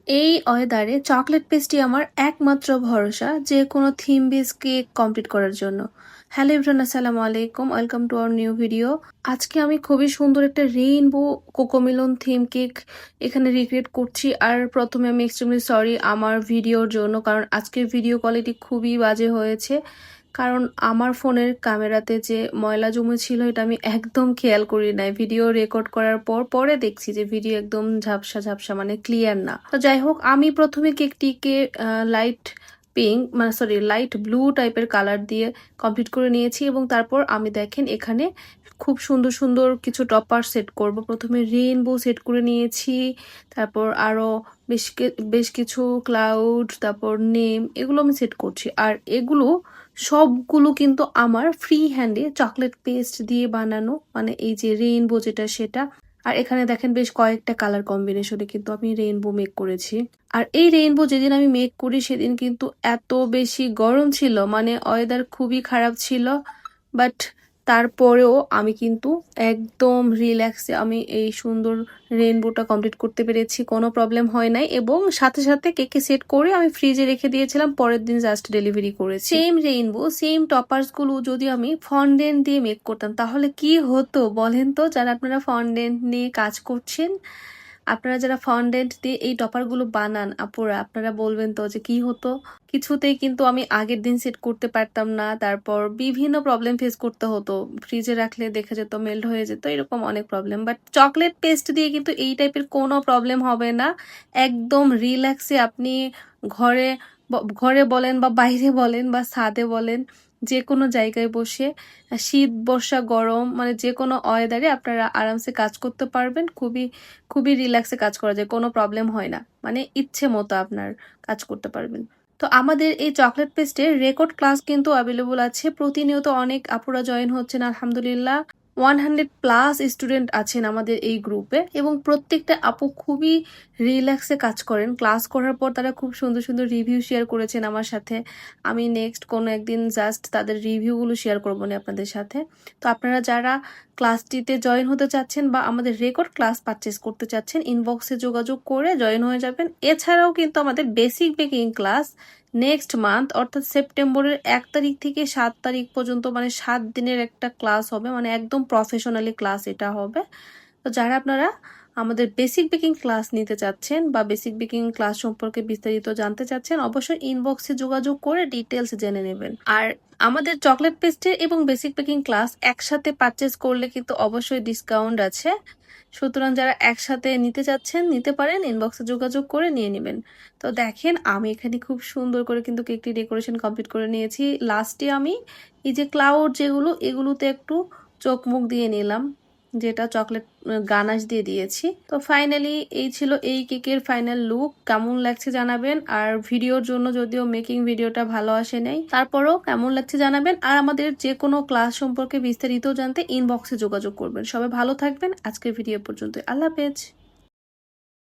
এই ওয়েদারে chocolate pastry আমার একমাত্র ভরসা যে কোনো থিম বেস কেক কমপ্লিট করার জন্য। হ্যালো এভরিওয়ান, আসসালামু আলাইকুম, welcome to our new video. আজকে আমি খুবই সুন্দর একটা রেইনবো কোকোমেলন থিম কেক এখানে রিক্রিয়েট করছি। আর প্রথমে আমি এক্সট্রিমলি সরি আমার ভিডিওর জন্য, কারণ আজকের ভিডিও কোয়ালিটি খুবই বাজে হয়েছে। কারণ আমার ফোনের ক্যামেরাতে যে ময়লা জমেছিল এটা আমি একদম খেয়াল করি নাই। ভিডিও রেকর্ড করার পর পরে দেখছি যে ভিডিও একদম ঝাপসা ঝাপসা, মানে ক্লিয়ার না। তো যাই হোক, আমি প্রথমে কেকটিকে লাইট পিঙ্ক, মানে সরি লাইট ব্লু টাইপের কালার দিয়ে কমপ্লিট করে নিয়েছি, এবং তারপর আমি দেখেন এখানে খুব সুন্দর সুন্দর কিছু টপার সেট করব। প্রথমে রেইনবো সেট করে নিয়েছি, তারপর আরও বেশ কিছু ক্লাউড, তারপর নেম, এগুলো আমি সেট করছি। আর এগুলো সবগুলো কিন্তু আমার ফ্রি হ্যান্ডে চকলেট পেস্ট দিয়ে বানানো, মানে এই যে রেইনবো যেটা সেটা। আর এখানে দেখেন বেশ কয়েকটা কালার কম্বিনেশনে কিন্তু আমি রেইনবো মেক করেছি। আর এই রেইনবো যেদিন আমি মেক করি সেদিন কিন্তু এত বেশি গরম ছিল, মানে ওয়েদার খুবই খারাপ ছিল। বাট তারপরেও আমি কিন্তু একদম রিল্যাক্সে আমি এই সুন্দর রেইনবোটা কমপ্লিট করতে পেরেছি, কোনো প্রবলেম হয় নাই। এবং সাথে সাথে কেকে সেট করে আমি ফ্রিজে রেখে দিয়েছিলাম, পরের দিন জাস্ট ডেলিভারি করেছি। সেম রেইনবো সেম টপার্স গুলো যদি আমি ফন্ডেন্ট দিয়ে মেক করতাম তাহলে কি হতো বলেন তো? যারা আপনারা ফন্ডেন্ট নিয়ে কাজ করছেন, আপনারা যারা ফন্ডেন্ট দিয়ে এই টপারগুলো বানান আপুরা, আপনারা বলবেন তো যে কি হতো। কিছুতেই কিন্তু আমি আগের দিন সেট করতে পারতাম না, তারপর বিভিন্ন প্রবলেম ফেস করতে হতো। ফ্রিজে রাখলে দেখা যেত মেল্ট হয়ে যেত, এরকম অনেক প্রবলেম। বাট চকলেট পেস্ট দিয়ে কিন্তু এই টাইপের কোনো প্রবলেম হবে না। একদম রিল্যাক্সে আপনি ঘরে ঘরে বলেন বা বাইরে বলেন বা ছাদে বলেন, যে কোনো জায়গায় বসে শীত বর্ষা গরম মানে যে কোনো ওয়েদারে আপনারা আরামসে কাজ করতে পারবেন। খুবই খুবই রিল্যাক্সে কাজ করা যায়, কোনো প্রবলেম হয় না, মানে ইচ্ছে মতো আপনার কাজ করতে পারবেন। তো আমাদের এই চকলেট পেস্টের রেকর্ড ক্লাস কিন্তু অ্যাভেলেবল আছে, প্রতিনিয়ত অনেক আপুরা জয়েন হচ্ছেন আলহামদুলিল্লাহ। 100+ স্টুডেন্ট আছেন আমাদের এই গ্রুপে, এবং প্রত্যেকটা আপু খুবই রিল্যাক্সে কাজ করেন। ক্লাস করার পর তারা খুব সুন্দর সুন্দর রিভিউ শেয়ার করেছেন আমার সাথে। আমি নেক্সট কোনো একদিন জাস্ট তাদের রিভিউগুলো শেয়ার করবো না আপনাদের সাথে। তো আপনারা যারা ক্লাসটিতে জয়েন হতে চাচ্ছেন বা আমাদের রেকর্ড ক্লাস পারচেস করতে চাচ্ছেন, ইনবক্সে যোগাযোগ করে জয়েন হয়ে যাবেন। এছাড়াও কিন্তু আমাদের basic baking class next month অর্থাৎ সেপ্টেম্বরের 1 তারিখ থেকে 7 তারিখ পর্যন্ত, মানে 7 দিনের একটা ক্লাস হবে, মানে একদম প্রফেশনালি ক্লাস এটা হবে। তো যারা আপনারা আমাদের বেসিক বেকিং ক্লাস নিতে চাচ্ছেন বা বেসিক বেকিং ক্লাস সম্পর্কে বিস্তারিত জানতে চাচ্ছেন, অবশ্যই ইনবক্সে যোগাযোগ করে ডিটেলস জেনে নেবেন। আর আমাদের চকলেট পেস্ট্রি এবং বেসিক বেকিং ক্লাস একসাথে পারচেস করলে কিন্তু অবশ্যই ডিসকাউন্ট আছে। সুতরাং যারা একসাথে নিতে চাচ্ছেন নিতে পারেন, ইনবক্সে যোগাযোগ করে নিয়ে নেবেন। তো দেখেন আমি এখানে খুব সুন্দর করে কিন্তু কেকটি ডেকোরেশন কমপ্লিট করে নিয়েছি। লাস্টে আমি এই যে ক্লাউড যেগুলো, এগুলোতে একটু চোখ মুখ দিয়ে নিলাম, যেটা চকলেট গানাশ দিয়ে দিয়েছি। তো ফাইনালি এই ছিল এই কেকের ফাইনাল লুক। কেমন লাগছে জানাবেন। আর ভিডিওর জন্য যদিও মেকিং ভিডিওটা ভালো আসে নাই, তারপরেও কেমন লাগছে জানাবেন। আর আমাদের যে কোনো ক্লাস সম্পর্কে বিস্তারিত জানতে ইনবক্সে যোগাযোগ করবেন। সবাই ভালো থাকবেন। আজকের ভিডিও পর্যন্ত, আল্লাহ হাফেজ।